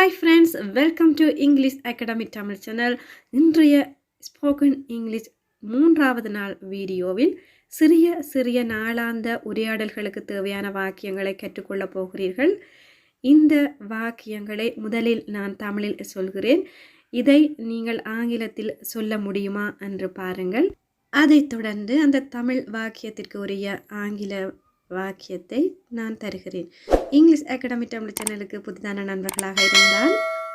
Hi friends, welcome to English academy Tamil channel. இன்றைய spoken English 3வது நாள் வீடியோவில் சிறிய சிறிய நாளாந்த உரையாடல்களுக்கு தேவையான வாக்கியங்களை கற்றுக்கொள்ளப் போகிறீர்கள். இந்த வாக்கியங்களை முதலில் நான் தமிழில் சொல்கிறேன். இதை நீங்கள் ஆங்கிலத்தில் சொல்ல முடியுமா என்று பாருங்கள். அதைத் தொடர்ந்து அந்த தமிழ் வாக்கியத்திற்கு உரிய ஆங்கில வாக்கியத்தை நான் தருகிறேன். இங்கிலீஷ் அகாடமி தமிழ் சேனலுக்கு புதிதான நண்பர்களாக இருந்தால்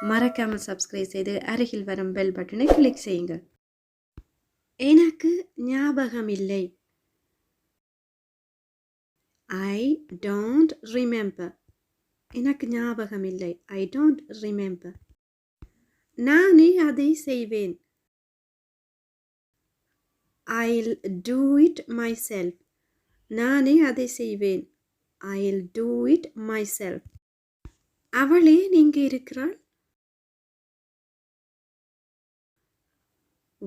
மறக்காமல் சப்ஸ்கிரைப் செய்து அருகில் வரும் பெல் பட்டனை கிளிக் செய்யுங்கள். எனக்கு ஞாபகமில்லை. I don't remember. எனக்கு ஞாபகமில்லை. I don't remember. நானே அதை செய்வேன். I'll do it myself. நானே அதை செய்வேன். I'll do it myself. அவளே நீங்க இருக்கிறாள்.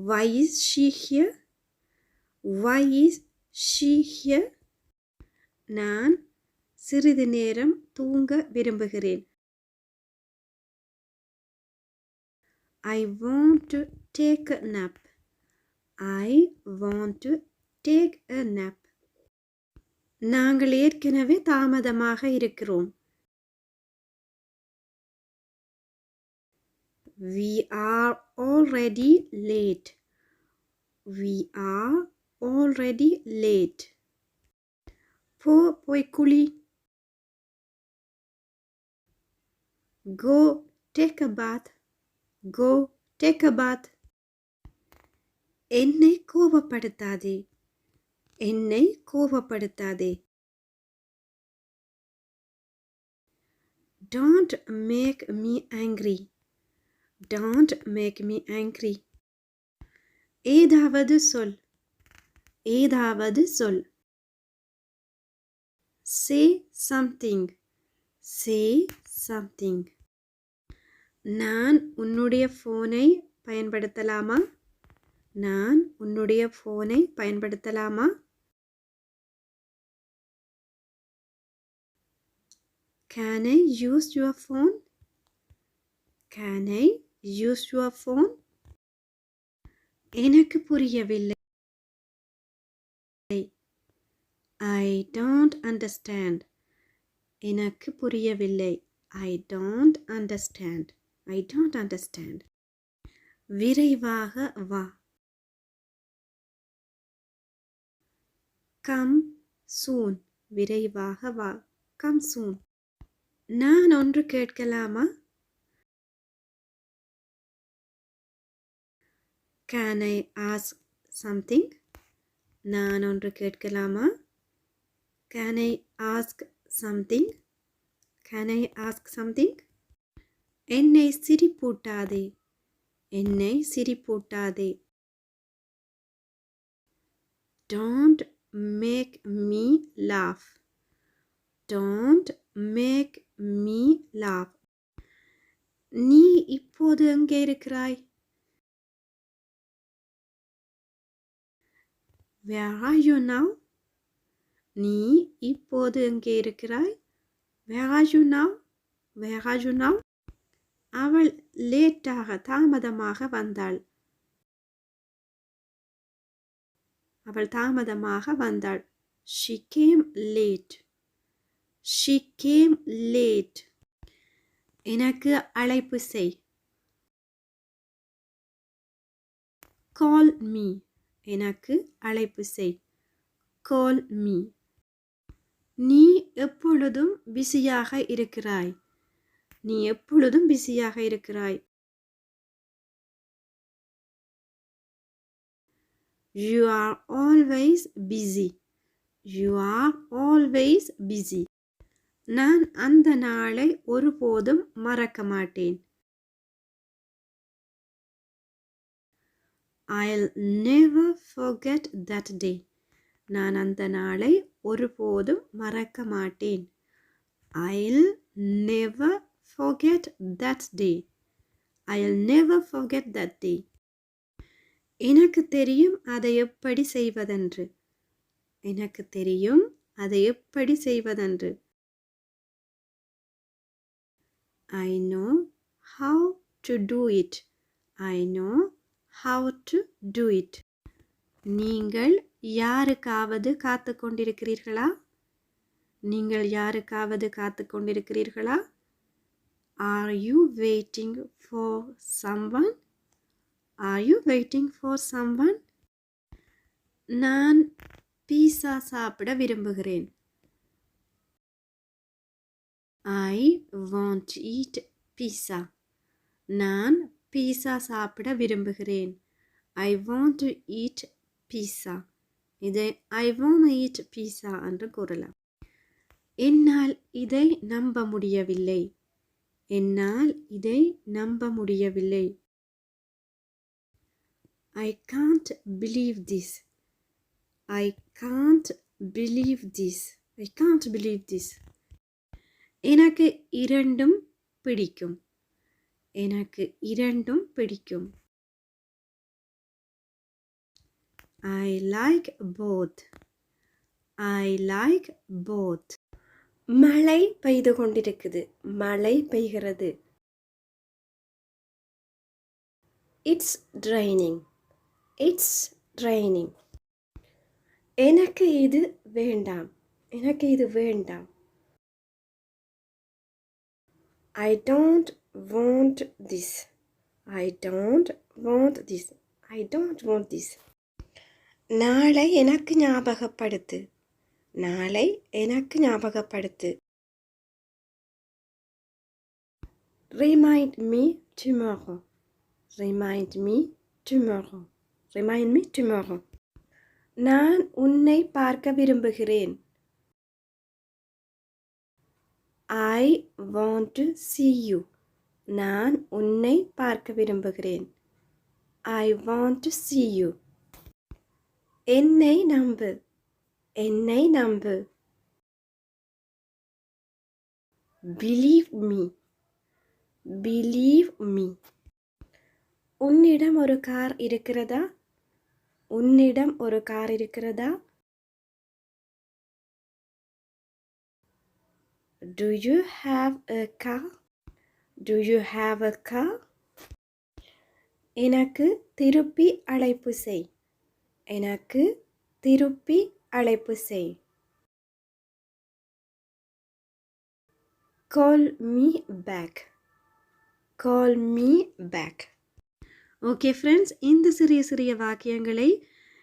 Why is she here? Why is she here? நான் சிறிது நேரம் தூங்க விரும்புகிறேன். I want to take a nap. I want to take a nap. நாங்கள் ஏற்கனவே தாமதமாக இருக்கிறோம். We are already late. We are already late. போய் குளி. Go take a bath. Go take a bath. என்னை கோபப்படுத்தாதே. என்னை கோபப்படுத்தாதே. Don't make me angry. Don't make me angry. ஏதாவது சொல். ஏதாவது சொல். Say something. Say something. நான் உன்னுடைய போனை பயன்படுத்தலாமா? நான் உன்னுடைய போனை பயன்படுத்தலாமா? Can I use your phone? Can I use your phone? எனக்கு புரியவில்லை. I don't understand. எனக்கு புரியவில்லை. I don't understand. I don't understand. விரைவாக வா. Come soon. விரைவாக வா. Come soon. நான் ஒன்று கேட்கலாமா? Can I ask something? நான் ஒன்று கேட்கலாமா? Can I ask something? Can I ask something? என்னை சிரிப்பூட்டாதே. என்னை சிரிப்பூட்டாதே. Don't make me laugh. Don't make me laugh. நீ இப்போது எங்கே இருக்கிறாய்? Where are you now? நீ இப்போது எங்கே இருக்கிறாய்? Where are you now? Where are you now? அவள் லேட்டாக தாமதமாக வந்தாள். அவள் தாமதமாக வந்தாள். She came late. She came late. எனக்கு அழைப்பு செய். Call me. எனக்கு அழைப்பு செய். Call me. நீ எப்பொழுதும் பிஸியாக இருக்கிறாய். நீ எப்பொழுதும் பிஸியாக இருக்கிறாய். You are always busy. You are always busy. நான் அந்த நாளை ஒருபோதும் மறக்க மாட்டேன். I'll never forget that day. நான் அந்த நாளை ஒருபோதும் மறக்க மாட்டேன். I'll never forget that day. I'll never forget that day. எனக்கு தெரியும் அதை எப்படி செய்வதென்று. எனக்கு தெரியும் அதை எப்படி செய்வதென்று. I know how to do it. I know how to do it. நீங்கள் யாருக்காவது காத்து கொண்டிருக்கிறீர்களா? நீங்கள் யாருக்காவது காத்து கொண்டிருக்கிறீர்களா? Are you waiting for someone? Are you waiting for someone? நான் பீஸா சாப்பிட விரும்புகிறேன். I want to eat pizza. நான் பீஸா சாப்பிட விரும்புகிறேன். I want to eat pizza. இதை I want to eat pizza என்று கூறலாம். என்னால் இதை நம்ப முடியவில்லை. என்னால் இதை நம்ப முடியவில்லை. I can't believe this. I can't believe this. I can't believe this. எனக்கு இரண்டும் பிடிக்கும். எனக்கு இரண்டும் பிடிக்கும். I like both. I like both. மழை பெய்து கொண்டிருக்குது. மழை பெய்கிறது. It's raining. It's raining. எனக்கு இது வேண்டாம். எனக்கு இது வேண்டாம். I don't want this. I don't want this. I don't want this. நாளை எனக்கு ஞாபகப்படுத்து. நாளை எனக்கு ஞாபகப்படுத்து. Remind me tomorrow. Remind me tomorrow. Remind me tomorrow. நான் உன்னை பார்க்க விரும்புகிறேன். I want to see you. நான் உன்னை பார்க்க விரும்புகிறேன். I want to see you. என்னை நம்பு. என்னை நம்பு. Believe me. Believe me. உன்னிடம் ஒரு கார் இருக்கிறதா? உன்னிடம் ஒரு கார் இருக்கிறதா? Do you have a car? Do you have a car? எனக்கு திருப்பி அழைப்பு செய். எனக்கு திருப்பி அழைப்பு செய். Call me back. Call me back. Okay friends, இந்த சிறிய சிறிய வாக்கியங்களை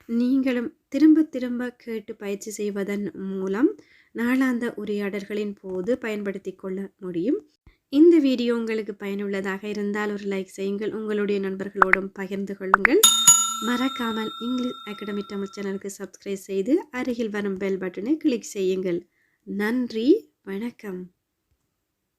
நீங்களும் திரும்ப திரும்ப கேட்டு பயிற்சி செய்வதன் மூலம் நாளாந்த உரையாடல்களின் போது பயன்படுத்தி கொள்ள முடியும். இந்த வீடியோ உங்களுக்கு பயனுள்ளதாக இருந்தால் ஒரு லைக் செய்யுங்கள். உங்களுடைய நண்பர்களோடும் பகிர்ந்து கொள்ளுங்கள். மறக்காமல் இங்கிலீஷ் அகாடமி தமிழ் சேனலுக்கு சப்ஸ்கிரைப் செய்து அருகில் வரும் பெல் பட்டனை கிளிக் செய்யுங்கள். நன்றி, வணக்கம்.